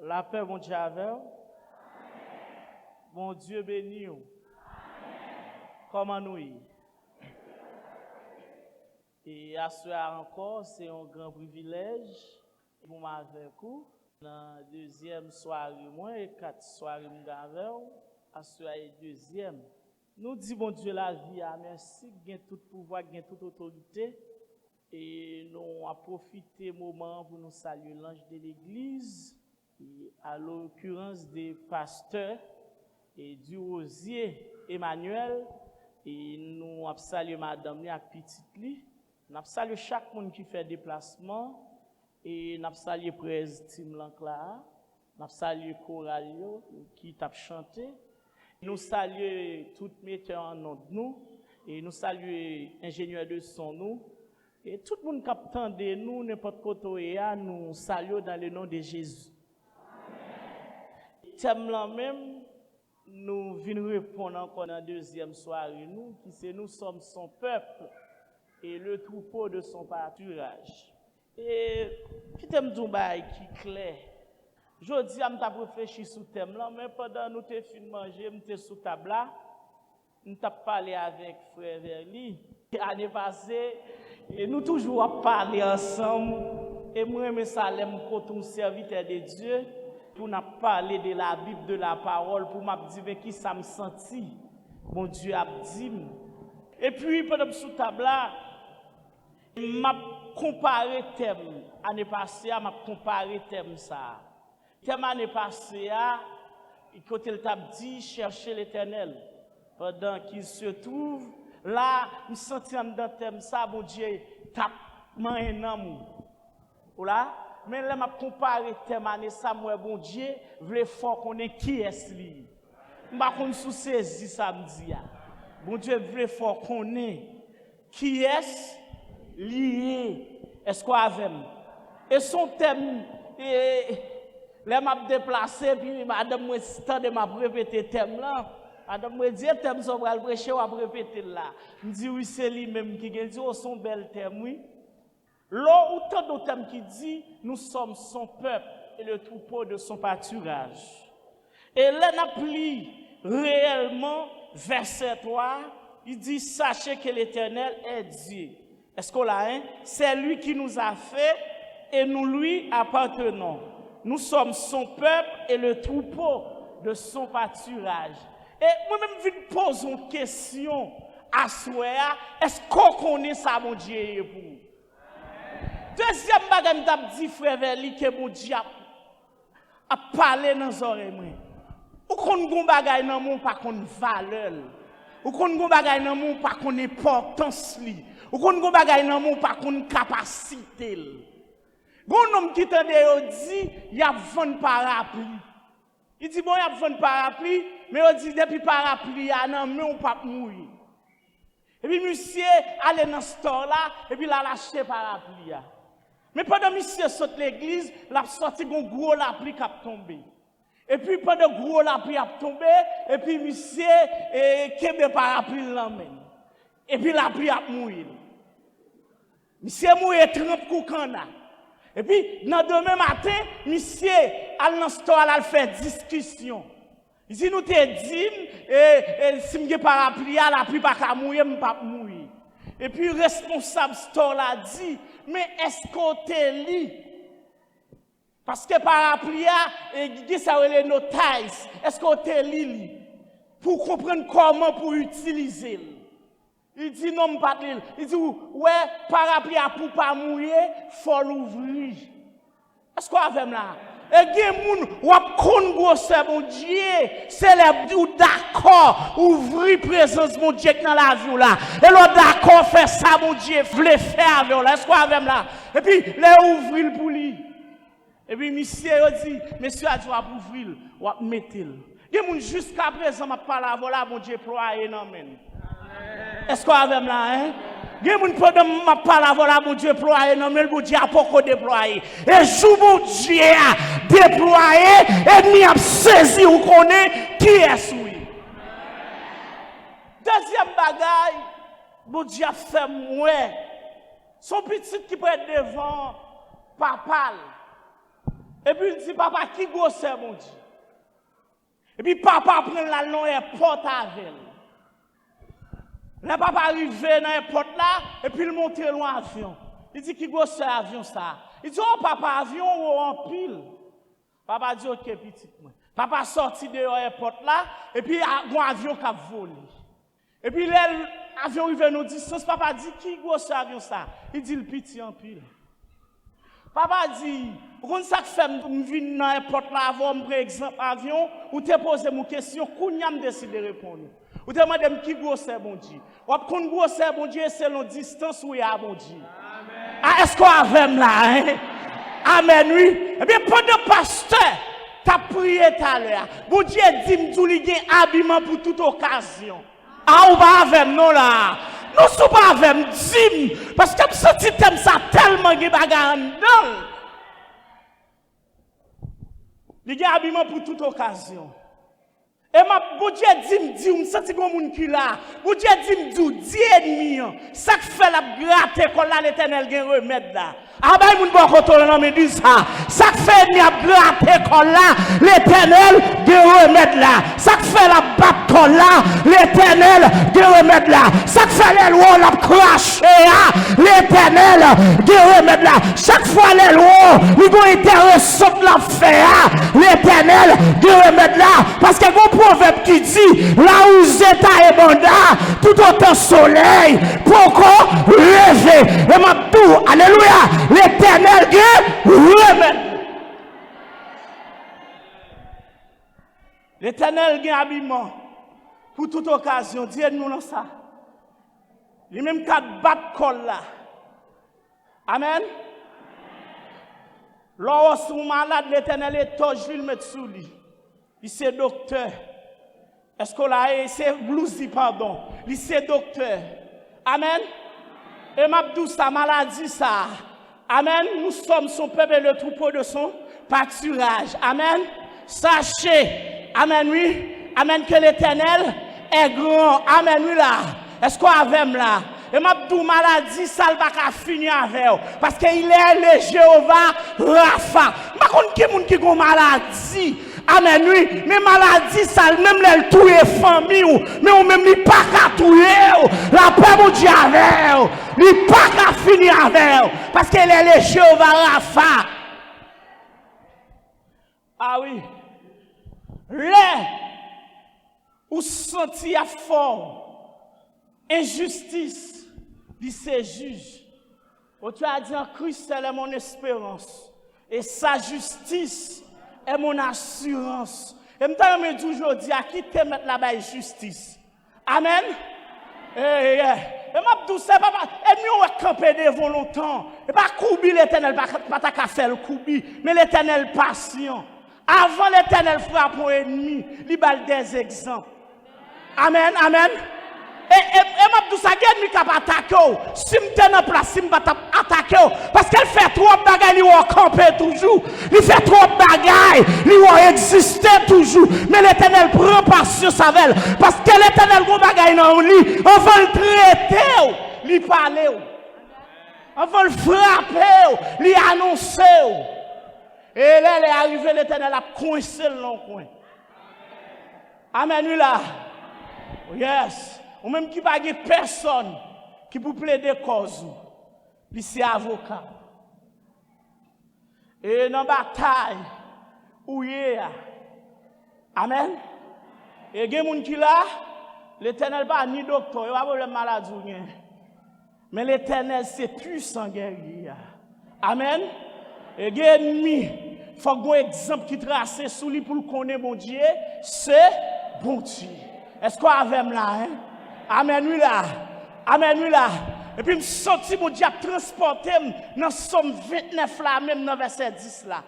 La paix, mon Dieu, avec vous. Mon Dieu béni. Comment nous y? Et à ce soir encore, c'est un grand privilège pour moi avec vous. Dans la deuxième soirée, moi, et 4 soirées, avec vous. À ce soir, deuxième. Nous disons, bon Dieu, la vie, merci, gain tout pouvoir, gain toute autorité. Et nous avons profité du moment pour nous saluer l'ange de l'église, à l'occurrence des pasteurs et du rosier Emmanuel. Et nous avons salué madame et petite li. Nous avons salué chaque monde qui fait déplacement. Et nous avons salué Prez Tim Lancla. Nous avons salué Coralio qui t'a chanté. Nous saluons tout metteurs en nom de nous. Et nous saluons ingénieurs de son nous. Et tout le monde qui attend de nous, n'importe côté, nous saluons dans le nom de Jésus. Thème là même, nous venons répondre encore dans la deuxième soirée, qui c'est nous sommes son peuple et le troupeau de son pâturage. Et qui thème d'Umbaï qui est clair. Je dis, je m'ai réfléchi sur ce thème là, mais pendant que nous avons fini de manger, nous sommes sous table là, nous avons parlé avec frère Verli. L'année passée, et nous toujours parlé ensemble. Et moi, je salem comme serviteur de Dieu pour nous parler de la Bible, de la parole, pour me dire qui ça me senti. Mon Dieu a dit. Et puis, pendant que sous table là, m'a comparé thème. L'année passée, m'a comparé thème ça. Thème l'année passée, quand il t'a dit chercher l'Éternel, pendant qu'il se trouve. Là, je sens dans le thème ça, mon Dieu, tape un amour. Voilà? Mais là, je compare le thème à ça, mon Dieu, je fort qu'on est qui est lui. Je ne sais pas saisi samedi. Mon Dieu, je fort qu'on est qui est lié. Est-ce qu'on a et son thème, là, je déplacé, puis madame, je m'a répété le thème là. Madame me dit thème ça va le prêcher ou répéter là. Me dit oui c'est lui même qui dit oh son bel thème oui. Là où tant d'autres thèmes qui dit nous sommes son peuple et le troupeau de son pâturage. Et là n'applique réellement verset 3, il dit sachez que l'Éternel est Dieu. Est-ce qu'on l'a hein? C'est lui qui nous a fait et nous lui appartenons. Nous sommes son peuple et le troupeau de son pâturage. Et moi-même, je pose une question à soi. Est-ce qu'on connaît ça, mon Dieu, pour? Deuxième bagage, je dis, frère Verli, que mon Dieu a parlé dans les oreilles. Ou qu'on gon bagay dans mon pas qu'on valeur. Ou qu'on gon bagay dans mon pas qu'on importance li. Ou qu'on gon bagay dans mon pas qu'on capacité. Gon homme qui tande dit, il y a 20 parapluies. Il dit, bon, il y a besoin de parapluie, mais il dit, depuis parapluie, non, mais on ne peut pas mourir. Et puis, monsieur, allait dans ce store-là, et puis, il a lâché parapluie. Mais pendant que monsieur saute l'église, il a sorti un gros lapli qui a tombé. Et puis, pendant que gros lapli a tombé, et puis, monsieur, kebe parapluie l'emmène. Et puis, lapli a mouru. Monsieur mourir 30 koukana. Et puis, dans demain matin, monsieur, al dans store, al fait discussion. Il dit, nous te dit, si m'ge parapluie, la pluie pas qu'à mourir, m'pas mourir. Et puis, responsable store là dit, mais est-ce qu'on te lit? Parce que parapluie, il dit ça, les notices. Est-ce qu'on te lit? Pour comprendre comment pour utiliser. Il dit non, pas de il dit ouais, parapluie pour pas mouiller, faut l'ouvrir. Est-ce qu'on a fait là? Et gen moun wap kon grosse mon Dieu, célèbre ou d'accord, ouvrir présence mon Dieu dans la vie là. Et l'autre d'accord faire ça mon Dieu, vle faire avec là. Est-ce qu'on a fait là? Et puis les ouvrir pour lui. Et puis monsieur dit, monsieur a dit wap ouvrir, wap mettre. Gen moun jusqu'à présent m'a parlé avec là mon Dieu ployer non men. Est-ce qu'on a fait là hein? Gen moun pendant m'a parlé avec là mon Dieu ployer non men, mon Dieu a pas déployer. Et jou mon Dieu a déployer et ni a saisi ou connaît qui est oui. Deuxième bagaille, mon Dieu a fait moi. Son petit qui peut être devant papa. Et puis il dit, papa, qui grosse c'est, mon Dieu? Et puis papa prend la long porte avec elle. Le papa arrive dans l'airport là, et puis il monte loin avion. Il dit, qui grosse c'est avion ça? Il dit, oh papa, avion ou en pile? Papa dit, ok, petit. Papa sorti de l'airport là, et puis il y a un avion qui a volé. Et puis l'avion arrive à nos distances, papa dit, qui grosse c'est avion ça? Il dit, le petit en pile. Papa dit, quand ça fait me venir dans l'airport là avant me exemple avion ou te poser mon question, kounya me décide de répondre. Ou te demander qui gros c'est bon Dieu. Ou kon gros c'est bon Dieu selon distance où il y a bon Dieu. Amen. Ah est-ce qu'on avait là hein? Amen oui. Eh bien pendant pasteur t'a prié tout à l'heure. Bon Dieu dit m'dou li gen habillement pour toute occasion. Ah ou pas avec non là. Nous sommes pas avec Dim, parce que je senti thème ça tellement de bagarre dedans. Il y a un habillement pour toute occasion. Et ma bon Dieu dit, me senti comme un qui là. Bon Dieu dit, me dit ennemi. Ça fait la gratte quand l'Éternel gagne remède là. Ah bah moun bon contrôle non me dit ça. Ça fait ennemi a gratte quand là l'Éternel gagne remède là. Ça fait la batte quand là l'Éternel gagne remède là. Ça fait les lois la cracher l'Éternel gagne remède là. Chaque fois les lois ils vont intéressant la faire l'Éternel gagne remède là parce que proverbe qui dit là où Zeta et Banda tout autant soleil pourquoi lever et ma tout alléluia l'Éternel remède l'Éternel gagne habillement pour toute occasion Dieu nous dans ça les mêmes quatre battre col là amen lorsque vous malade l'Éternel est torche lui mettre sous lui. Il c'est docteur. Est-ce qu'on l'a c'est blousi pardon. Il c'est docteur. Amen. Et m'abdou sa maladie ça. Amen. Nous sommes son peuple et le troupeau de son pâturage. Amen. Sachez. Amen oui. Amen que l'Éternel est grand. Amen oui là. Est-ce qu'on a là? Et m'abdou maladie ça va pas finir avec parce qu'il est le Jéhovah Rapha. Ma konn ki moun ki gon maladie. Amen oui, mais maladie ça même les touyer famille mais ou même ni pas qu'à touyer la paix mon Dieu avec ni pas qu'à finir avec parce qu'elle est le Jéhovah Rapha. Ah oui. Là où senti à fort injustice dit ces juges. Tu as dit en Christ c'est mon espérance et sa justice est mon assurance. Et me dit aujourd'hui à qui te mettre là-bas justice. Amen. Et m'a dit c'est papa et nous on camper devant longtemps. Et pas coubi l'Éternel pas ta ka faire le coubi mais l'Éternel patient. Avant l'Éternel frappe mon ennemi, il bal des exemples. Amen. Amen. Et m'a dit ça ennemi qui va attaquer. Si me en place, si me attaquer parce qu'elle fait trop de bagaille, il va camper toujours. Il fait trop de bagaille, il va exister toujours. Mais l'Éternel prend patience avec elle parce que l'Éternel va bagaille dans lui, on va le traiter, lui parler. On va le frapper, lui annoncer. Et là elle est arrivée l'Éternel a coincé le long coin. Amen lui là. Yes. Ou même qui va pas personne qui peut plaider cause. Lui c'est avocat. Et dans la bataille, où il y a. Amen. Et il y a des gens qui là, l'Éternel pas ni docteur, il n'y a pas de maladie. Mais l'Éternel c'est puissant guerrier. Amen. Et il y a des ennemis, il faut un exemple qui trace sous lui pour connaître mon Dieu, c'est bon Dieu. Est-ce qu'on a même là, hein? Amen, oui là. Amen, oui là. Et puis, je me sens mon Dieu transporté dans Somme 29 là, même dans verset 10 là.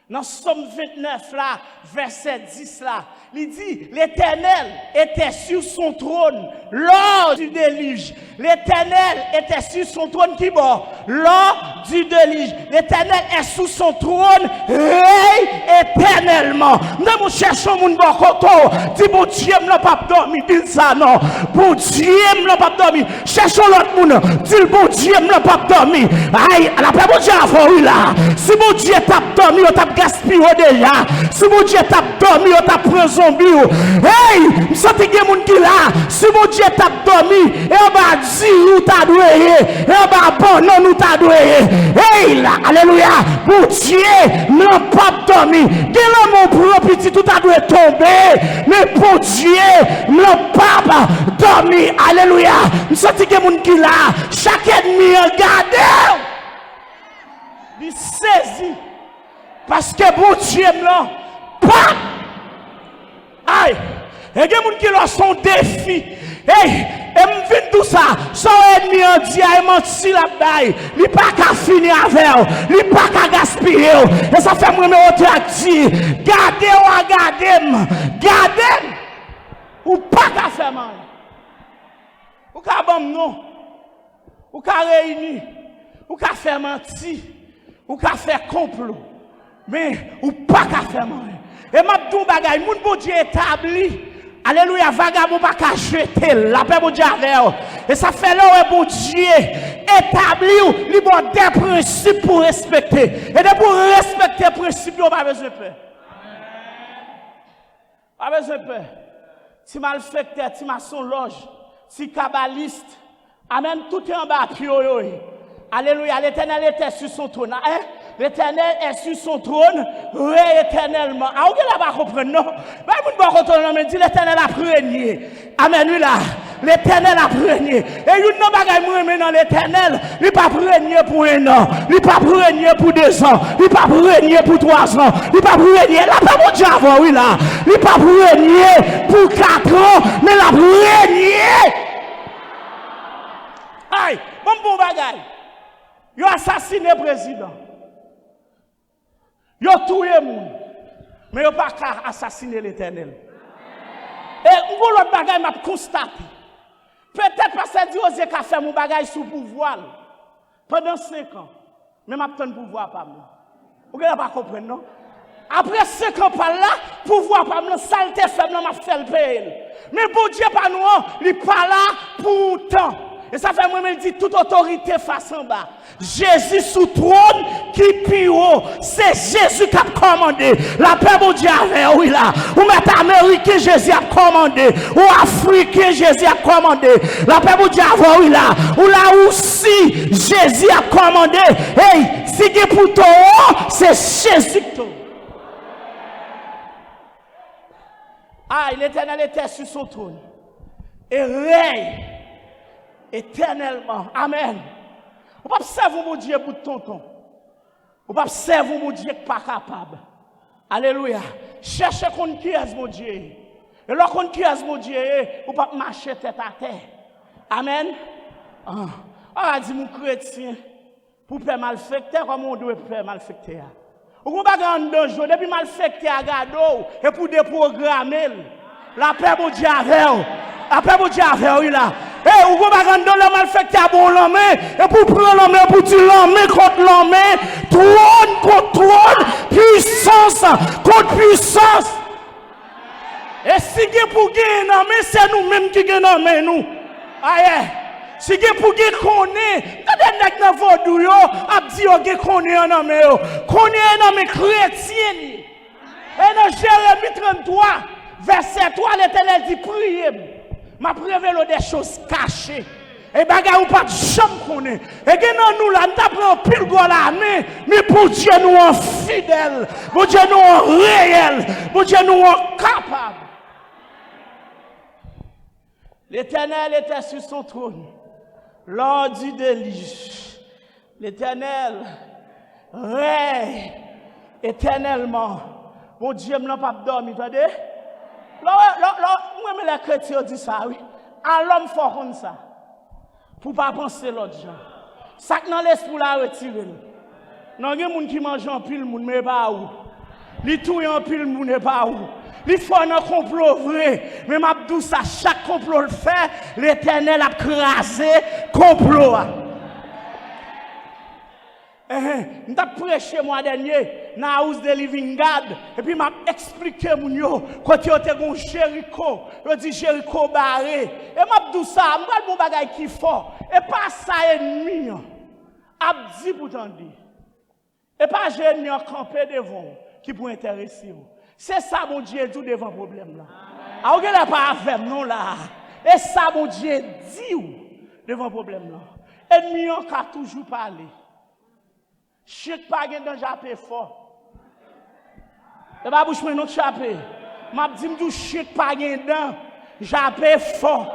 Dans Somme 29 là, verset 10 là. Il dit, l'Éternel était sur son trône lors du déluge. L'Éternel était sur son trône qui bord lors du déluge. L'Éternel est sous son trône, règne éternellement. éternellement. Nous cherchons mon bon côté. Dis bon Dieu, m'l'a pas dormi, dis ça non. Bon Dieu, m'l'a pas dormi. Cherchons l'autre monde. Dis bon Dieu, m'l'a pas dormi. Aïe, la paix bon Dieu avant oui là. Si bon Dieu t'a dormi, on t'a gaspillé déjà. Si bon Dieu t'a dormi, on t'a pris zombie. Hey, m'sante que moun qui là. Si bon Dieu t'a dormi, et on va dire nous t'a doué. Et on va bon non nous t'a doué. Hey là, alléluia. Bon Dieu, m'l'a pas dormi. Quel est mon propre petit tout a doué tomber. Mais bon Dieu, m'l'a pas dormi. Alléluia. M'sante que moun qui là. Chaque ennemi regarde. Il saisit. Parce que bon Dieu m'l'a pas. Aïe. Et il y a des gens qui ont son défi. Hey, et me vient tout ça. Son ennemi en dit, il menti la bataille. Il n'est pas qu'à finir avec eux. Il n'est pas qu'à gaspiller. Et ça fait moi me dire, gardez. Ou pas qu'à faire mal. Ou qu'à bon non. Ou qu'à réunir. Ou qu'à faire mentir. Ou qu'à faire complot. Mais ou pas qu'à faire mal. Et m'a tout bagay, moun bon Dieu établi. Alléluia, vagabond pas qu'à jeter la paix bon Dieu avec. Et ça fait là bon Dieu établi li bon des principes pour respecter. Et de pour respecter les principes, on pas besoin de peur. Pas besoin de peur. Si malfecteur, si maçon loge, si kabbaliste, amen, tout est en bas pio. Alléluia, l'Éternel était sur son trône. Hein? L'Éternel est sur son trône, éternellement. Ah, vous ne pas comprendre, non? Mais vous ne pouvez pas comprendre, dit l'Éternel a régné. Amen, oui là. L'Éternel a régné. Et vous ne pouvez pas dans l'Éternel. Il n'est pas régné pour 1 an. Il n'est pas régné pour 2 ans. Il n'est pas régné pour 3 ans. Il n'est pas régné. Là, pas mon Dieu avant, oui là. Il n'est pas régné pour 4 ans, mais il a régné. Aïe, bon bagaille. Il a assassiné le président. Ils ont tué les gens, mais ils n'ont pas qu'à assassiner l'Éternel. Et pour l'autre bagaille, m'a constaté. Peut-être parce que Dieu a fait mon bagaille sous pouvoir pendant 5 ans. Mais m'a pas de pouvoir par moi. Vous ne pas comprendre, non? Après 5 ans par là, pouvoir par moi, saleté faible, m'a fait le payer. Mais bon Dieu, pas nous, il n'est pas là pour autant. Et ça fait moi-même dit toute autorité face en bas. Jésus sous trône qui pire. C'est Jésus qui a commandé. La paix mon Dieu avec oui là. Ou met américain Jésus a commandé. Ou africain Jésus a commandé. La paix mon Dieu avec oui là. Ou là aussi Jésus a commandé. Hey, si qui pour toi, c'est Jésus qui ah, l'Éternel était sur son trône. Et règne éternellement. Amen. On ne peut pas servir mon Dieu pour tonton. On ne peut pas servir mon Dieu pas capable. Alléluia. Cherchez qu'on qui est mon Dieu. Et lorsqu'on qui est mon Dieu, on ne peut pas marcher tête à terre. Amen. On a dit mon chrétien, pour faire malfecter, comme on doit faire malfecter. On ne peut pas gagner danger. Depuis malfecter à gado, et pour déprogrammer. La paix mon Dieu avec. La paix mon Dieu avec, oui là. Et vous pouvez pas dans le malfecté à bon l'homme, et pour prendre l'homme, pour tuer l'homme contre l'homme, trône contre trône, puissance contre puissance. Et si vous pour gagner l'homme, c'est nous-mêmes qui gagnons nous. Aïe. Si vous pour gagner connaît, quand vous avez vaudou yo, a dit que connaît un homme yo, connaît un homme chrétien. Et dans Jérémie 33, verset 3, l'Éternel dit priez. M'a révélé des choses cachées. Et bagarre ou pas de chambre qu'on est. Et que nous là, nous t'apprenons pile go la main, mais pour Dieu nous en fidèle, pour Dieu nous en réel, pour Dieu nous en capable. L'Éternel était sur son trône. Lors du déluge, l'Éternel règne éternellement. Mon Dieu ne l'a pas dormi, attendez. Moi, les chrétiens disent ça, oui. À l'homme, faut comme ça. Pour ne pas penser l'autre gens. Ça que dans l'esprit, la retirer. Non, il y a des gens qui mangent en pile, mais pas où. Ils tuent en pile, mais pas où. Ils font un complot vrai. Mais ma douce, ça, chaque complot le fait, l'Éternel a crasé complot. Je t'ai prêché moi dernier. dans la house de Living God. Et puis m'a expliqué mon yo quand yo te gon Jéricho, yo dit Jéricho barré. Et m'a dit ça, m'gal bon bagay qui fort. Et pas ça ennemi. A dit pourtant dit. Et pas ennemi campé devant qui pour intéresser vous. C'est ça mon Dieu dit devant problème là. Ah vous n'avez pas avec non là. Et ça mon Dieu dit devant problème là. Ennemi on a toujours parlé. Chèque pas gain dans japé fort. Et pas bouche non chapé. M'a dit m'dou chèque pas gain dans japé fort.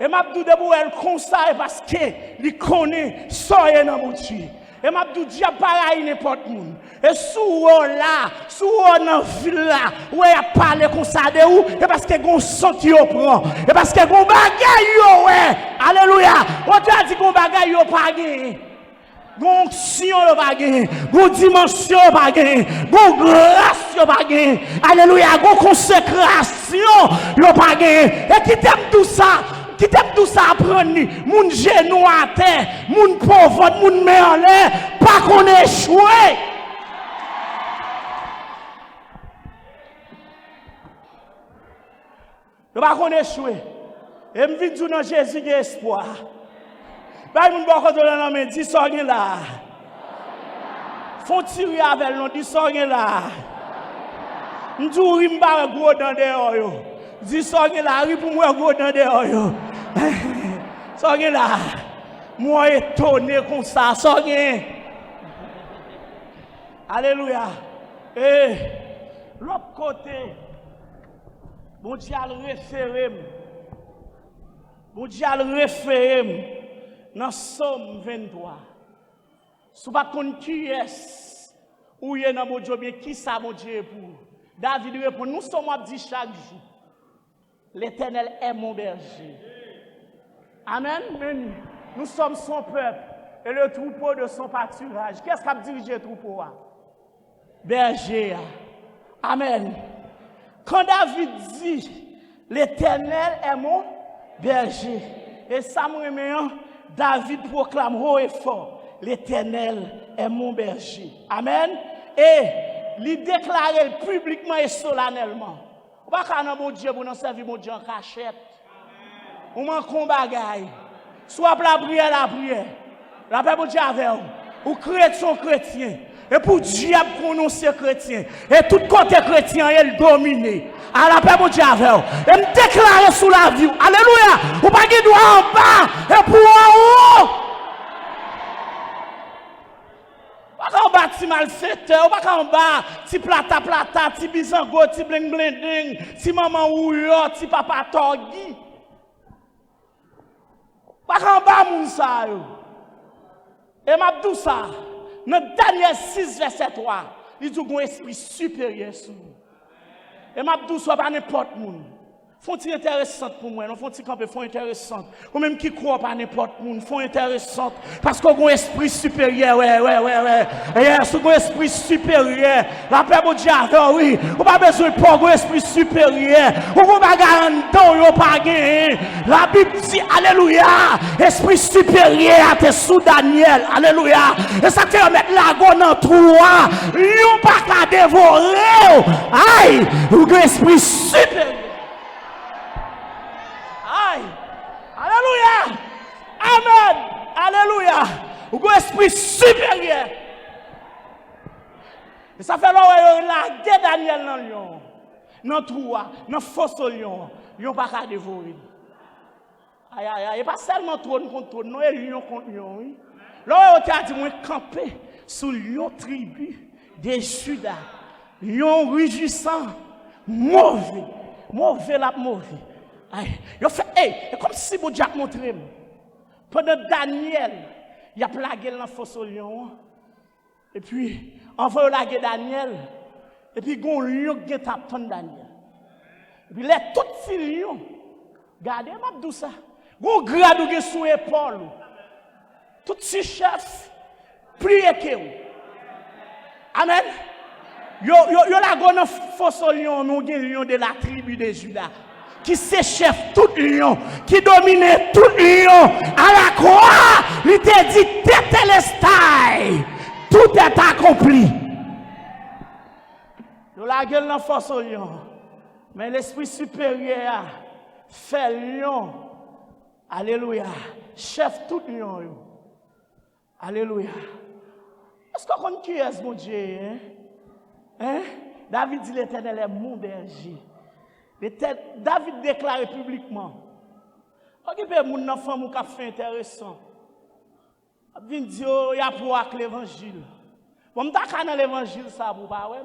Et m'a dit de pour elle comme ça parce que il connaît soyez dans mon Dieu. Et m'a dit diable pareil n'importe monde. Et sous là, sous dans ville là, où il a parlé comme ça de où et parce que gon son qui yo prend. Et parce que gon bagay yo ouais. Alléluia. On t'a dit gon bagay yo pas gagné. Gon onction yo pas gagné, gon dimension yo pas gagné, gon grâce yo pas gagné. Alléluia, gon consécration yo pas gagné. Et qui t'aime tout ça? Qui t'aime tout ça apprendre? Moun genou à terre, moun pauvre, moun met en l'air, pas qu'on échoué. Pas qu'on échoué. Et me vite dans Jésus qui espoir. Bah moun bon côté là mais dis ça là. Faut tirer avec nous dis ça là. M'dou rimba gros dans dehors yo. Dis ça là, ri pour moi gros dans dehors yo. Ça là. Moi étonné comme ça, ça Alléluia. Et l'autre côté, bon Dieu a le référé. Bon Dieu a le référé dans Somme 23. Si vous ne connaissez pas qui est, ou y est dans mon Dieu, bien qui ça mon Dieu pour. David répond, nous sommes dit chaque jour. L'Éternel est mon berger. Amen. Nous sommes son peuple et le troupeau de son pâturage. Qu'est-ce qu'a dirigé le troupeau? Berger. Amen. Quand David dit, l'Éternel est mon berger. Et ça me David proclame haut et fort, l'Éternel est mon berger. Amen. Et il déclare publiquement et solennellement. On va pas mon Dieu pour nous servir mon Dieu en cachette. On manque un bagage. Soit la prière, la paix mon Dieu avec vous. Ou chrétien, chrétien. Et pour Dieu prononcer chrétien. Et tout côté chrétien, il domine. À la paix mon Dieu avec vous. Et me déclarer sous la vie. Alléluia. Ou pas qu'il doit en bas. Et pour en haut. Pas en bas, ti malfaiteur, pas en bas, ti plata, ti bizango, ti bling bling, ti maman ouyo, ti papa torgi. Pas en bas, moun sa yo. Et m'a dit ça, dans Daniel 6, verset 3, il dit qu'on esprit supérieur sur nous. Et m'a dit ça, pas n'importe moun. Font-ils intéressante pour moi, non font-ils camper font intéressante. Ou même qui croit pas n'importe monde, font intéressante parce qu'on a un esprit supérieur, ouais. Et c'est un esprit supérieur. La paix mon Dieu, oui. On pas besoin de pas un esprit supérieur. On va pas garantir on pas gagner. La Bible dit alléluia, esprit supérieur à tes sous Daniel. Alléluia. Et ça te mettre la gonne en trois. Yon pas qu'à dévorer. Aïe, un esprit supérieur. Alléluia. Amen. Alléluia. Ou un esprit supérieur. Et ça fait là la guerre Daniel dans lion. Dans trois, dans force lion. Lion pas qu'à dévorer. Aïe, et pas seulement trône contre trône, non, et lion contre lion. Là on t'a dit moi camper sous lion tribu de Juda. Lion rugissant, mauvais la mauvais. Il fait, comme si mon Dieu a montré. Pendant Daniel, il a plagué dans la fosse au lion. Et puis, enfin, il a plagué Daniel. Et puis, il y a un lion qui a tapé Daniel. Et puis, les tout petits lions, regardez, je dis ça. Il y a un grade qui est sous l'épaule. Tout ces chefs, priez que vous. Amen. Il y a la fosse au lion, nous avons un lion de la tribu de Juda. Qui se chef tout lion, qui dominait tout lion, à la croix, il te dit, tétélestai, tout est accompli. Nous la gueule dans force au lion. Mais l'esprit supérieur fait lion. Alléluia. Chef tout lion. Alléluia. Est-ce qu'on connaît qui est mon Dieu? Hein? David dit l'Éternel est mon berger. David déclare publiquement. Occupez mon enfant, mon café intéressant. Vin dire il y a pour avec l'évangile. Bon, m'ta dans l'évangile ça pour pas ouais.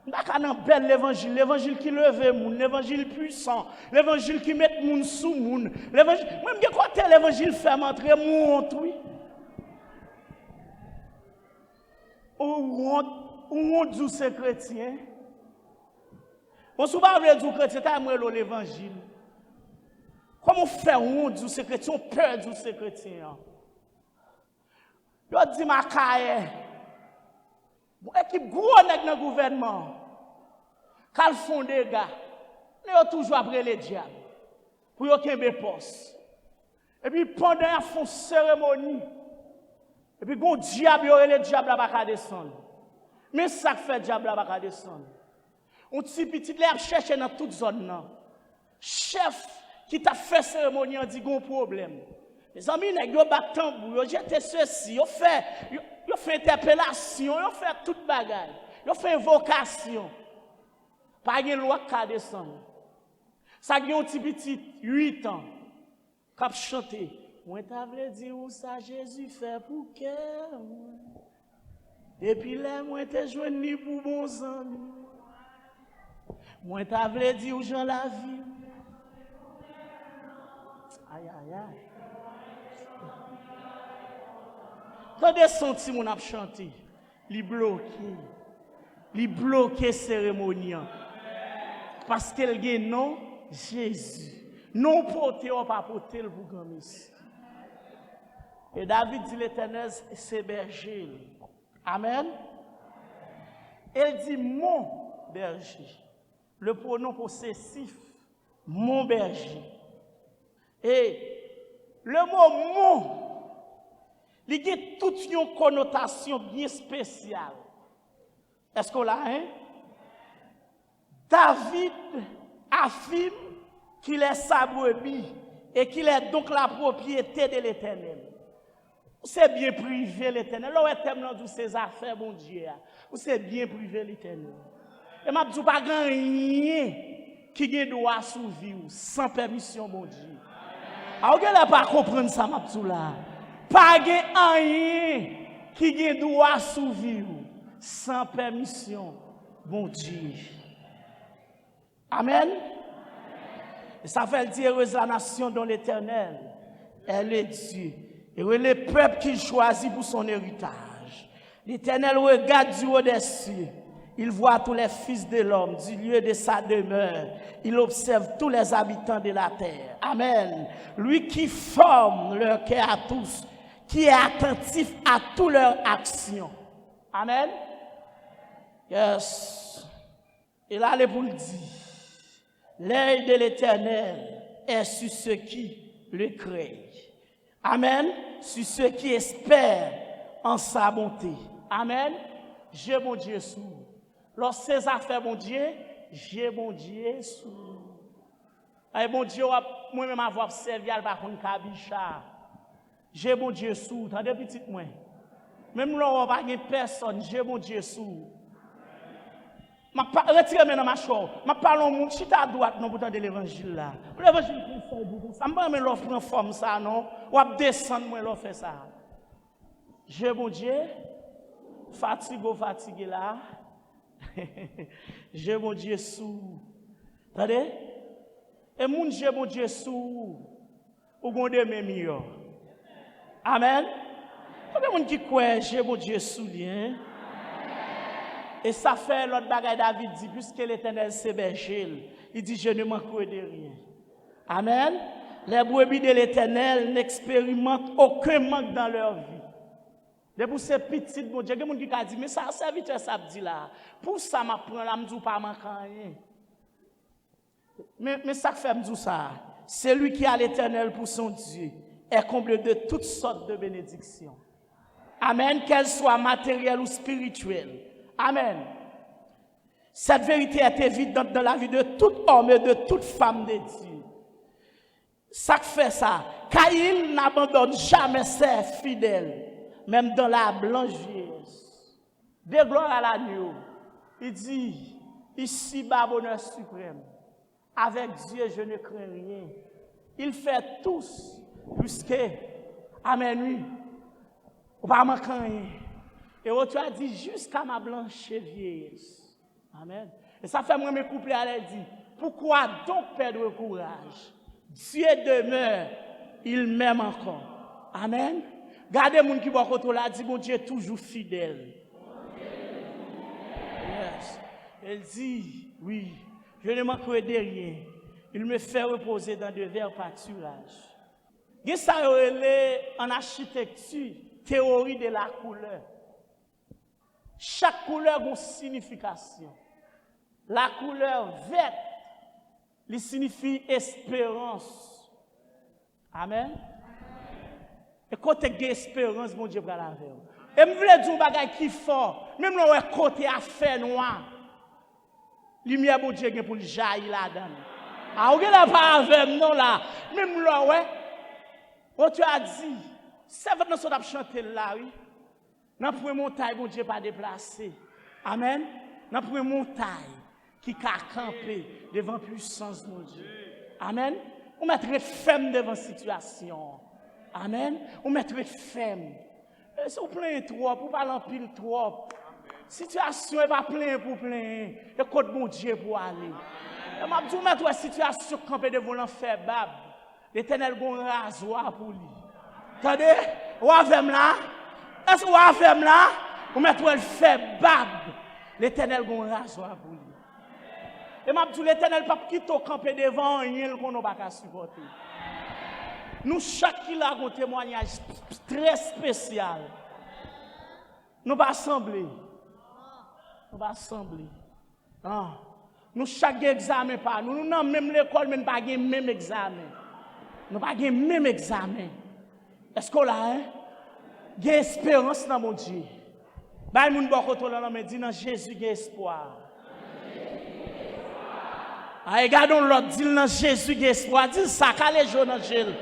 M'ta dans bel l'évangile qui lève moun, l'évangile puissant, l'évangile qui met moun sous moun, l'évangile même que côté l'évangile fait m'entrer moun oui. Ou dit c'est chrétien. On sou pas veut dire chrétien, t'as moi l'évangile. Comment faire on dit c'est chrétien, on peur du c'est chrétien. Yo dit ma caille. Bon équipe gros nèg dans gouvernement. Kal font des gars. Yo toujours après les diables. Pour yo kembe poste. Et puis pendant ils font cérémonie. Et puis gon diable yo le diable là pas descendre. Mais ça fait diable là pas descendre. On petit petit l'air chercher dans toute zone là. Chef qui t'a fait cérémonie a dit gon problème. Les amis nèg yo bat tambour, yo jette ceci, yo fait interpellation, yo fait toute bagaille. Yo fait invocation. Pas gen loi ka descendre. Ça gen un petit 8 ans k'ap chanter. Moi t'a vle dire où ça Jésus fait pour cœur. Depuis là moi t'ai joindre pour bons amis. Moi t'a vle dire où Jean la vie. Aïe aïe aïe. Quand des senti mon ap chanter, li bloqué cérémonie parce qu'elle gen non Jésus. Non porté ou pas porté le pour grand ici. Et David dit l'Éternel c'est berger. Amen. Elle dit mon berger. Le pronom possessif mon berger. Et le mot mon il y a toute une connotation bien spéciale. Est-ce qu'on l'a, hein? David affirme qu'il est sa brebis et qu'il est donc la propriété de l'Éternel. C'est bien privé l'Éternel. Là où est dans ses affaires, mon Dieu. C'est bien privé l'Éternel. Et je ne dis pas rien qui a droit à survivre sans permission, mon Dieu. Alors, vous ne pas comprendre ça, ma petite là. Pas rien qui a droit à survivre sans permission, mon Dieu. Amen. Et ça fait dire heureuse la nation dont l'Éternel est le Dieu. Et le peuple qu'il choisit pour son héritage. L'Éternel regarde du haut des cieux. Il voit tous les fils de l'homme du lieu de sa demeure. Il observe tous les habitants de la terre. Amen. Lui qui forme leur cœur à tous, qui est attentif à toutes leurs actions. Amen. Yes. Et là, le boule dit, l'œil de l'Éternel est sur ceux qui le craignent. Amen. Sur ceux qui espèrent en sa bonté. Amen. J'ai mon Dieu sous. Lorsque ces affaires, mon Dieu, j'ai mon Dieu sous. Et mon Dieu, moi-même, avoir servi à par contre Kabicha. J'ai mon Dieu sous. Tendez petit moi. Même là, on va pas personne. J'ai mon Dieu sous. Retirez maintenant ma chose. Je parle au monde, si tu à droite, non, pour tendre l'évangile là. L'évangile qui fait beaucoup. Ça ne va pas l'offre en forme, ça, non? Ou à descendre, moi, l'offre ça. J'ai mon Dieu, fatigué là. J'ai mon Dieu sous. Attendez? Et mon j'ai mon Dieu sous. Ou gonde même meilleur. Amen. Combien de monde qui croit j'ai mon Dieu sous lui? Et ça fait l'autre bagaille David dit, puisque l'Éternel c'est berger, il dit je ne manquerai de rien. Amen. Les brebis de l'Éternel n'expérimentent aucun manque dans leur vie. De pour ces petites, bon Dieu, il y a des gens qui disent, mais ça, serviteur, ça dit là. Pour ça, je prends la m'dou pas manquer rien. Mais ça fait m'dou ça. Celui qui a l'Éternel pour son Dieu est comblé de toutes sortes de bénédictions. Amen. Qu'elles soient matérielles ou spirituelles. Amen. Cette vérité est évidente dans la vie de tout homme et de toute femme de Dieu. Ça fait ça. Caïn n'abandonne jamais ses fidèles, même dans la blanche vieillesse. De gloire à l'agneau. Il dit, ici-bas, bonheur suprême. Avec Dieu, je ne crains rien. Il fait tous, puisque, amen, oui, on va m'en craindre. Et tu as dit, jusqu'à ma blanche vieillesse. Amen. Et ça fait moi mes couplets à l'aide dit, pourquoi donc perdre courage? Dieu demeure, il m'aime encore. Amen. Gardez mon qui va côté là, dit mon Dieu est toujours fidèle. Yes. Elle dit, oui, je ne manquerai de rien. Il me fait reposer dans de verts pâturages. Il y a ça en architecture, théorie de la couleur. Chaque couleur a une signification. La couleur verte, elle signifie espérance. Amen. Et quand tu as espérance, mon Dieu va la faire. Et je veux dire un bagage qui est fort, même là où est côté à faire noir, lumière, mon Dieu, pour le jaillir là-dedans. Ah, vous n'avez pas avec non là, même là où tu as dit, c'est votre notion de chanter là, oui. Dans la première montagne, mon Dieu pas déplacé. Amen. Dans la première montagne, qui a campé devant puissance, mon Dieu. Amen. On mettrait ferme devant la situation. Amen. On mettrait ferme. Si vous plaignez trop, vous parlez en pile trop. Situation n'est pas plein pour plein. Et côté mon Dieu pour aller. Et je dis, vous mettez la situation campée devant l'enfer, bab. L'Éternel bon rasoir pour lui. Attendez, vous avez là? Est-ce que vous avez là? Vous mettez le fait bab. L'Éternel bon rasoir pour lui. Et je dis, l'Éternel pas quitter au camper devant rien qu'on n'a pas supporter. Nous, chacun a un témoignage très spécial. Nous pas assembler. Nous pas assembler. Nous, chaque examen pas. Nous n'avons même l'école, mais nous pas le même examen. Nous pas le même examen. Est-ce qu'on a, hein? Il y a espérance dans mon Dieu. Bah, nous ne dit dans Jésus, il y a espoir. Ah, regardons l'autre, dit dans Jésus, il y a espoir. Dis ça, calez les dans Jésus.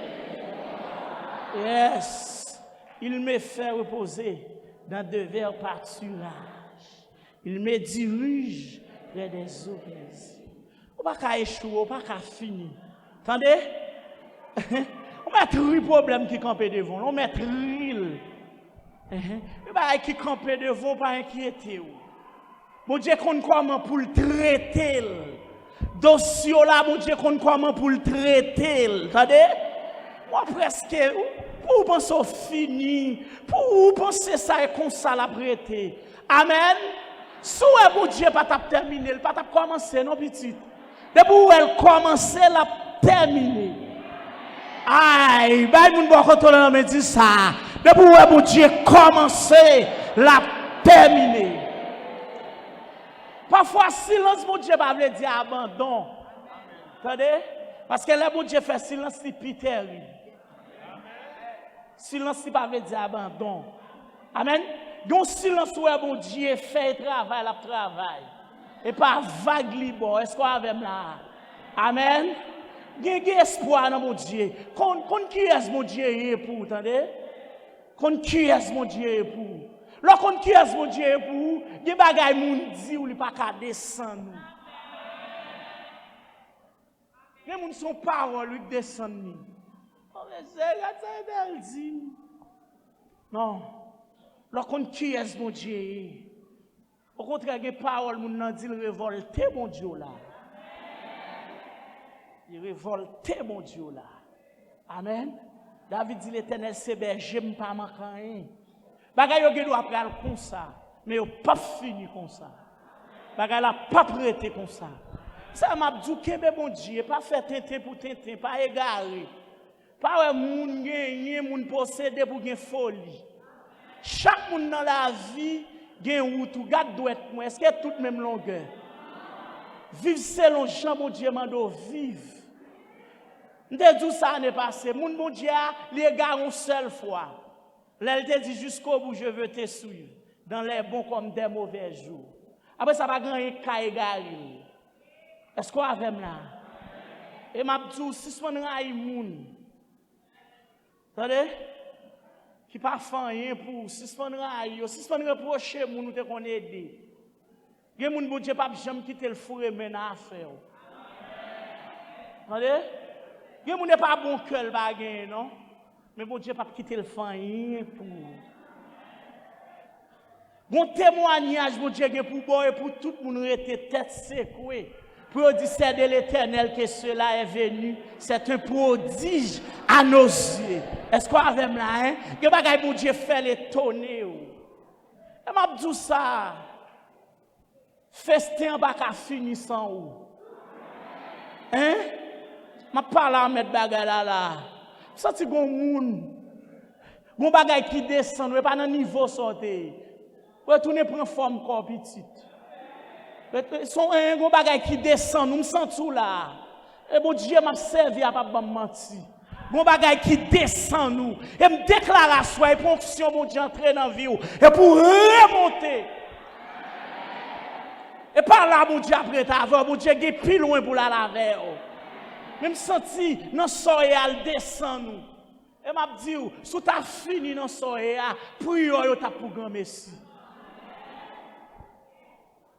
Yes. Il me fait reposer dans de verts pâturages. Il me dirige vers des eaux paisibles. On ne va pas échouer, on ne va pas finir. Attendez? On met trois problèmes qui campent devant. On met ril. Et qui campent devant, pas inquiéter. Mon Dieu, qu'on comment pour le traiter. Dossier là, mon Dieu, qu'on comment pour le traiter. Attendez? Moi, presque, pour penser au fini, pour penser ça et comme ça la prêter. Amen. Si mon Dieu pas terminé, pas commencer, non, petit. Depuis où elle commence, la terminer. Aïe, bah, mon bon retourner me dit ça. Depuis où mon Dieu commence, la terminer. Parfois, silence, mon Dieu, va dire abandon. Attendez? Parce que là, mon Dieu fait silence, c'est plus terrible. Silence, c'est pas dire abandon. Amen. Donc, silence, où mon Dieu fait travail, la travail. Et pas vague libre. Est-ce qu'on a là? Amen. Il y a espoir dans mon Dieu. Qu'on qui est mon Dieu pour, attendez? Qu'on qui est mon Dieu pour? Lorsqu'on qui est mon Dieu pour, il y a des bagages qui dit ou il pas qu'à descendre. Les gens sont paroles qui descendent. Non. Lorsqu'on qui est mon Dieu, au contraire, il y a des paroles qui disent révolter mon Dieu là. Il révolter mon Dieu là. Amen. David dit l'Éternel, c'est berger, je ne pas manquer. Bagay yo doit pral comme ça, mais yo pas fini comme ça. Bagay la pas prêté comme ça. Ça m'a dit que bon Dieu, pas faire tintin pour tintin, pas égaré. Pas moun gagner, moun posséder pour gen folie. Chaque moun dans la vie gen route, garde doit être moi. Est-ce que toute même longueur? Vivre selon Jean mon Dieu mando vivre. M'te dit ça n'est passé. Moun bon Dieu les gars une seule fois. Elle te dit jusqu'au bout, je veux te suivre, dans les bons comme des mauvais jours. Après ça va gagner ka égaré. Est-ce qu'on avec là? Et m'a dit si son raï moun. Attendez? Qui pas fait rien pour si son raï, si son reprocher moun nous te qu'on aider. Gen moun bon Dieu pas jamais quitter le fourré men affaire. Attendez? Gen moun n'est pas bon cœur bagay non? Mais bon Dieu pas quitter le rien pour. Bon témoignage bon Dieu gen pour bon et pour tout moun rete tête secouée. Pour dire c'est de l'Éternel que cela est venu, c'est un prodige à nos yeux. Est-ce qu'on a même là hein? Que bagay bon Dieu fait l'étonner. Et m'a dit ça. Festin pas ka fini sans ou. Hein? M'a parlé à mettre bagay là. Senti gon moun. Gon bagay qui descend, pas dans niveau sorti. Retourner prendre forme corps petite. Son un gon bagay qui descend, nous me sent tout là. Et bon Dieu m'a servi à pas mentir. Gon bagay qui descend nous. Et me déclare à soi et fonction bon Dieu entrer dans vie et pour remonter. Et par là, mon Dieu, après t'avoir, mon Dieu, est plus loin pour la laver. Même senti, dans le soleil, elle descend nous. Et m'a dit, si tu as fini dans le soleil, prions ta pour grand Messie.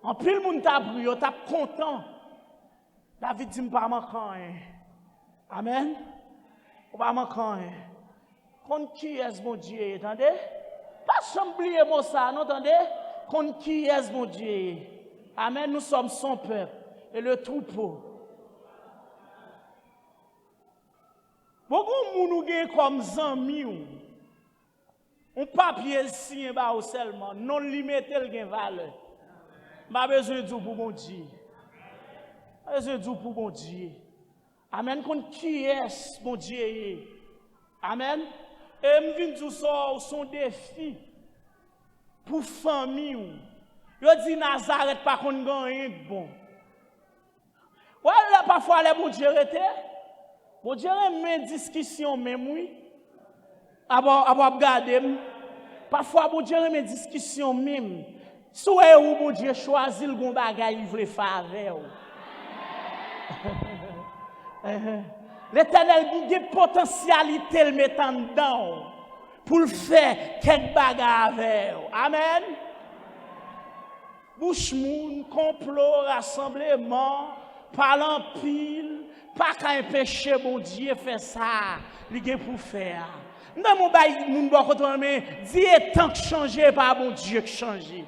En plus, le monde t'a prié, t'a content. David dit, pas manquant. Amen. Pas manquant. Contre qui est mon Dieu, entendez? Pas oublier moi ça, non, entendez? Contre qui est mon Dieu? Amen, nous sommes son peuple et le troupeau. Beaucoup de gens nous gagnent comme amis. On papier signé seulement, non limité le gain valeur. Pas besoin de dire pour mon Dieu. Pas besoin de dire pour mon Dieu. Amen, contre qui est mon Dieu? Amen. Et je viens de dire ça, son défi pour famille. Yo dit Nazareth pas qu'on gagne bon. Voilà parfois les bon Dieu rete. Bon Dieu remet discussion même oui. Aba regarder. Parfois bon Dieu remet discussion même. Souhait ou bon Dieu choisi le gon bagay il veut faire avec. L'Éternel a une potentialité le mettant dedans pour le faire quelque bagay avec. Amen. Bouche moun, complot, rassemblement, parlant pile, pas qu'un péché, bon Dieu fait ça, il y a pour faire. Dans mon bail, moun bon côté mais dis tant que changer par bon Dieu que changer.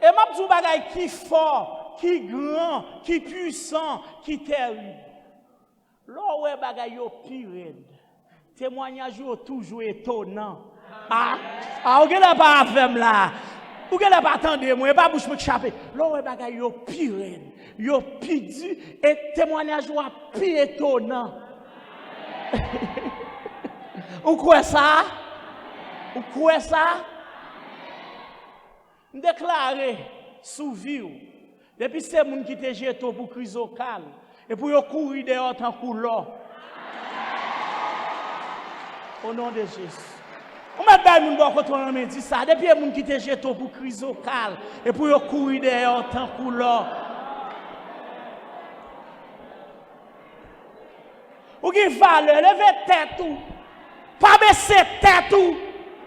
Et m'a dit bagay qui fort, qui grand, qui puissant, qui terrible. Là ouais bagay yo pire. Témoignage yo toujours étonnant. Ou gen la pas avec là. Ou gen la pas attendre moi, pas bouche me chaper. Là ouais bagay yo pire. Yo pidi et témoignage wa pi étonnant. Ou quoi ça? Ou quoi ça? Déclarer sous vie. Depuis c'est moun qui te jette pour crise au calme et pour yo courir dehors tant couleur. Au nom de Jésus. On m'a dit moun bon retourner me dit ça depuis moun qui te jette pour crise au calme et pour yo courir dehors tant couleur. Ou qui valeur, lever tête ou pas baisser tête ou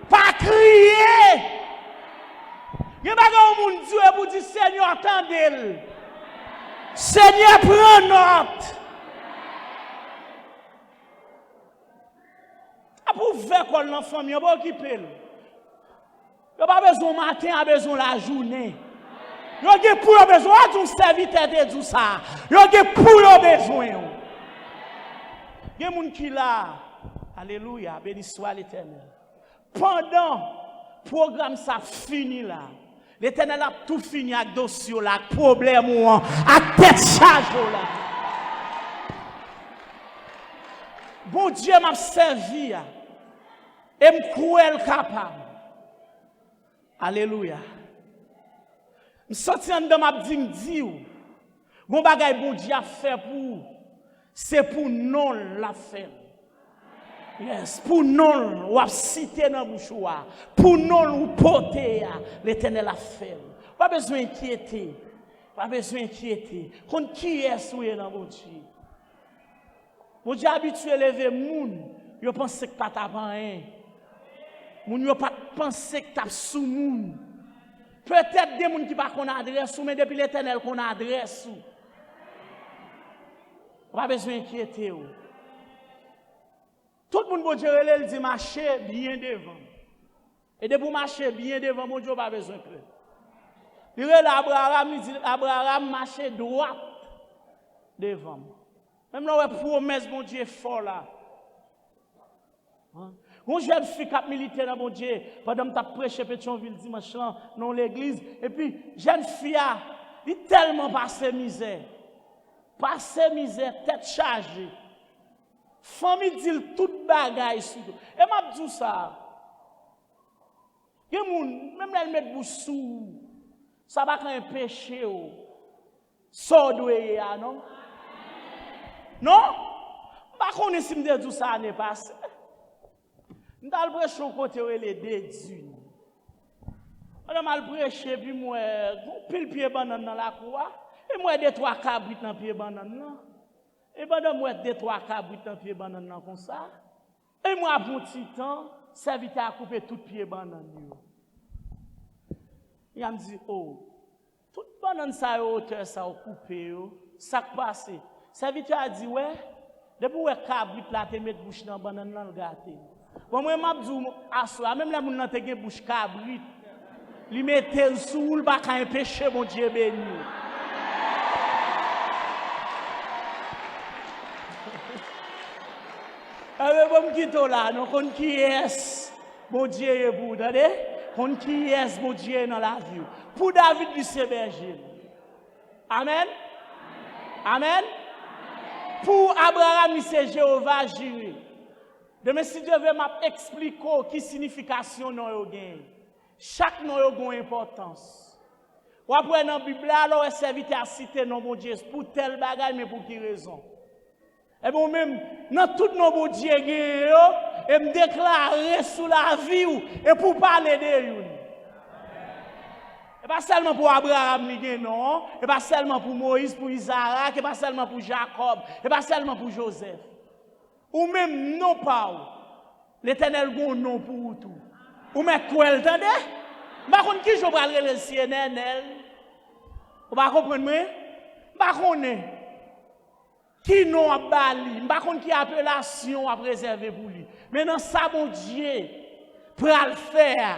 pas crier. Il y a pas moun Dieu pour dire Seigneur attendez. Seigneur prends note. Pour faire quoi l'enfant mieux pas occuper. Il pas besoin matin, a besoin la journée. Il a pour besoin d'un serviteur de tout ça. Il a pour besoin. Il y a des gens qui là. Alléluia, béni soit l'Éternel. Pendant le programme ça fini là. L'Éternel a tout fini avec dossier là, problème ou avec tête charge là. Bon Dieu m'a servi et me croire capable. Alléluia. Me sorti en dedans m'a dit bon bagay bon Dieu a fait pour c'est pour non la faire. Yes, pour non, ou citer dans bouche pour non ou porter, l'Éternel a fait. Pas besoin d'inquiéter. Pas besoin d'inquiéter. Quand qui est souillé dans mon Dieu? Mon Dieu habitué à lever moun, yo pense que pas ta rien. Moun yo pas penser que t'as sous moun. Peut-être des moun qui pas qu'on adresse ou mais depuis l'Éternel qu'on adresse ou. Pas besoin d'inquiéter ou. Tout le monde, bon Dieu, il dit marcher bien devant. Et de pour marcher bien devant, mon Dieu, pas besoin de craindre. Il dit Abraham marcher droit devant. Même là, la promesse, mon Dieu, est fort là. Mon jeune fille qui a milité dans mon Dieu, pendant que tu as prêché Pétionville dimanche dans l'église, et puis, jeune fille, il est tellement passé misère. Passé misère, tête chargée. Famille dit toute bagaille sur tout. Et m'a dit ça. Même là, elle met bouche sous. Ça va quand un péché. Sordoué, non? Non? Pas qu'on est si me dit ça n'est pas. Nous allons prêcher au côté où les déduits. On a prêché, puis moi, pile pied banane dans la cour. Et moi, 2-3 cabrites dans pied banane. Et pendant moi, 2-3 cabrites dans pied banane comme ça. Et moi, bon petit temps, serviteur a coupé tout pied banane. Il me dit, oh, toute banane ça hauteur ça a coupé, ça passe. Serviteur a dit, ouais, depuis que cabrite là, te mettre bouche dans banane là, le gâté. Bon, moi, je dis, assois, même là, mon te bouche cabrite, lui mettait sous le bac à un péché, mon Dieu béni. Alors, bon, qui est là, nous connaissons qui est, mon Dieu est pour, attendez? Qu'on qui est, mon Dieu dans la vie. Pour David, lui, c'est berger. Amen. Amen. Pour Abraham, c'est Jéhovah Jireh. Demain, si Dieu veut m'expliquer qui signification nous avons. Chaque nom a une importance. Ou après, dans la Bible, alors, est serviteur à citer non, mon Dieu, pour tel bagage, mais pour quelle raison? Et bon, même, dans tout nos beaux dieux, et me déclarer sous la vie, et pour parler de lui. Et pas seulement pour Abraham, non, et pas seulement pour Moïse, pour Isaac, et pas seulement pour Jacob, et pas seulement pour Joseph. Ou même non pas. L'Éternel a un nom pour tout. Ou même quoi, entendez? Par contre, qui je vais parler le CNN? Vous ne comprenez pas? Je ne sais pas. Qui non a bali, je ne sais pas qui appellation à préserver pour lui. Mais dans ça, mon Dieu, pour le faire,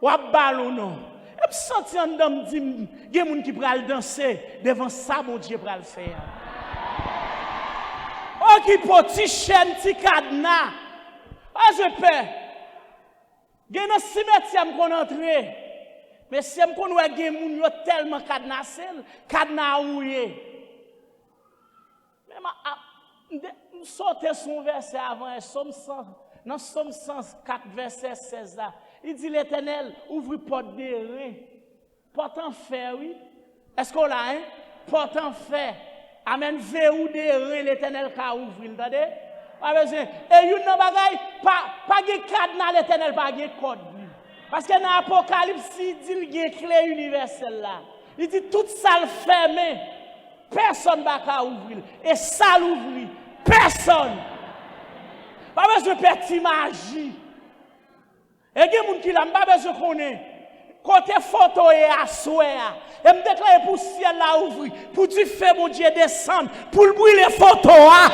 ou à ballon non. Et puis, senti en dedans, il y a des gens qui peuvent danser devant ça, mon Dieu, pour le faire. Oh, qui petit chaîne, petit cadenas. Ah, je peux. Il y a un cimetière qu'on entre. Mais si on voit des gens qui sont tellement cadenassés, cadenas ouillé. Nous sortons son verset avant, dans Somme 104, verset 16 là. Il dit l'Éternel ouvre porte des reins. Porte en fer, oui. Est-ce qu'on l'a, hein? Porte en fer. Amen, verrou des reins, l'Éternel qui a ouvert. Entendez? Pas besoin. Et une bagaille, pas de cadenas, l'Éternel, pas de code. Parce que dans l'Apocalypse, il dit qu'il y a une clé universelle là. Il dit toute salle fermée. Personne ne va ouvrir. Et ça l'ouvrir. Personne. Pas besoin de petite magie. Et il y a des gens qui n'ont pas besoin de connaître. Côté photo et à soir. Et me déclare pour le ciel là ouvrir. Pour du feu, mon Dieu, descendre. Pour le bruit les photos à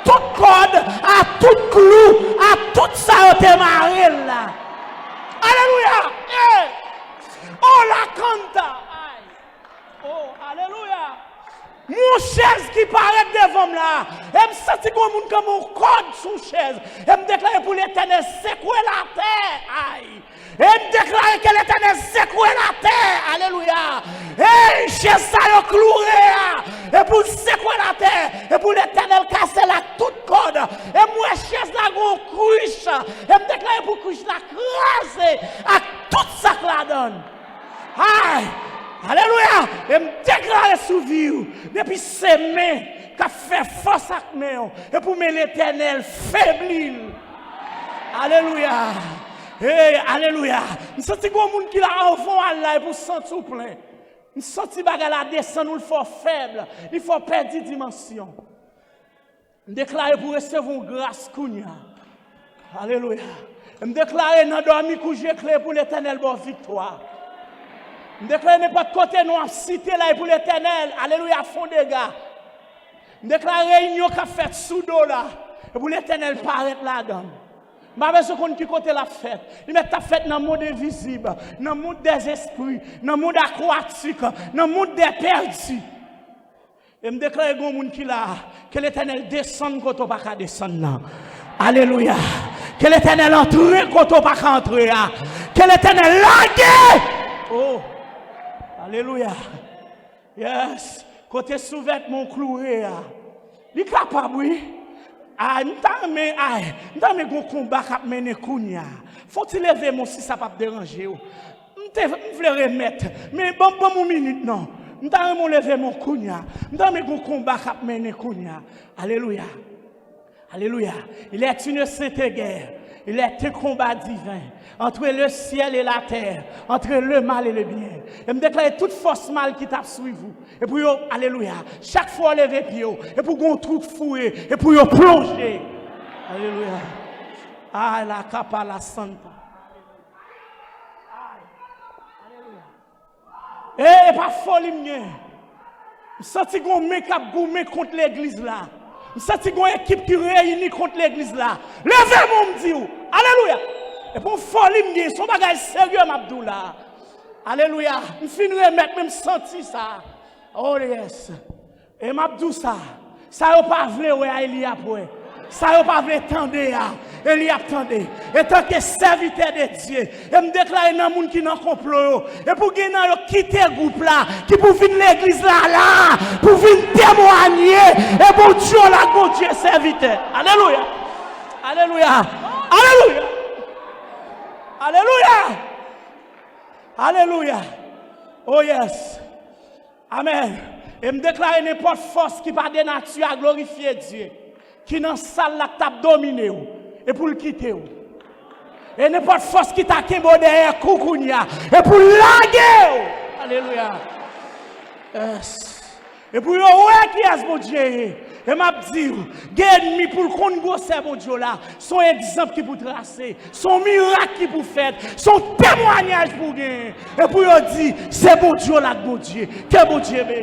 toute corde, à tout clou, à tout ça au démarré là. Alléluia. Oh la canta. Oh, alléluia. Mon chaise qui paraît devant moi là, et me senti comme un code sous chaise. Et me déclare pour l'Éternel secouer la terre. Aïe. Et me déclare que l'Éternel secouer la terre. Alléluia. Et chaise ça yo cloué. Et pour secouer la terre. Et pour l'Éternel casser la toute corde. Et moi chaise la gon couche. Et me déclare pour couche la craser à tout ça que la donne. Aïe. Alléluia. Et me déclare sous vie. Depuis ses mains, qui fait force avec nous, et pour mettre l'Éternel faiblir. Alléluia. Hey, alléluia. Je sens que les gens qui la enfant Allah et pour sentir plein. Je sens que la descendre, il faut faible, il faut perdre dimension. Je déclare pour recevoir grâce Kounia. Alléluia. Je déclare dans dormi coucher clé pour l'Éternel pour victoire. Je déclare n'importe côté nous cité là pour l'Éternel. Alléluia, fond des gars. Je déclare réunion qui a fait sous dos là et pour l'Éternel paraître là-dedans. Je sais qu'on qui côté la fête. Il met ta fête dans le monde invisible, dans le monde des esprits, dans le monde aquatique, dans le monde des perdus. Et je déclare que monde qui là, que l'Éternel descende quand on ne peut pas descendre. Alléluia. Que l'Éternel entre quand on ne peut pas entrer. Que l'Éternel largue. Oh. Alléluia. Yes. Côté sous-vêtement cloué. Il est capable, oui. Ah, m'tame gon combat k'ap mené kounya. Faut-il lever mon si ça pas déranger ou. M'vle remettre, mais bon mon minute non. M'tame mon lever mon kounya. M'tame gon combat k'ap mené kounya. Alléluia. Alléluia. Il est une sainte guerre. Il est un combat divin entre le ciel et la terre, entre le mal et le bien. Et me déclare toute force mal qui tape sur vous. Et pour vous, alléluia, chaque fois lever pied, et pour qu'on trouve fouet, et pour vous plonger. Alléluia. Ah, la capa la santa. Alléluia. Eh, pas folie, m'ye. Je sens qu'on make-up gourmet contre l'église là. Je sens qu'on équipe qui réunit contre l'église là. Levez-moi, me dit. Alléluia. Et pour folie, m'ye, son bagage sérieux, m'abdoula. Alléluia. Je finis de remettre, même senti ça. Oh yes. Et m'abdou ça. Ça n'a pas voulu, ouais, Elia pour. Ça n'a pas voulu tendre, Elia attendait. Et tant que serviteur de Dieu, et me déclare dans le monde qui n'a complot. Et pour gagner quitter le groupe là, qui pour venir l'église là, pour venir témoigner. Et pour Dieu là, pour Dieu serviteur. Alléluia. Alléluia. Alléluia. Alléluia. Alléluia. Oh yes. Amen. Et me déclare n'importe force qui par de nature à glorifier Dieu. Qui dans salle la tape dominer et pour le quitter. Et n'importe force qui t'a qu'un derrière Koukounia et pour laguer. Alléluia. Yes. Et pour ouais qui est mon Dieu. Et m'a dit, ennemi pour le compte c'est mon Dieu là, son exemple qui pour tracer, son miracle qui pour faire, son témoignage pour gagner. Et pour dire, c'est mon Dieu là, mon Dieu. Que mon Dieu.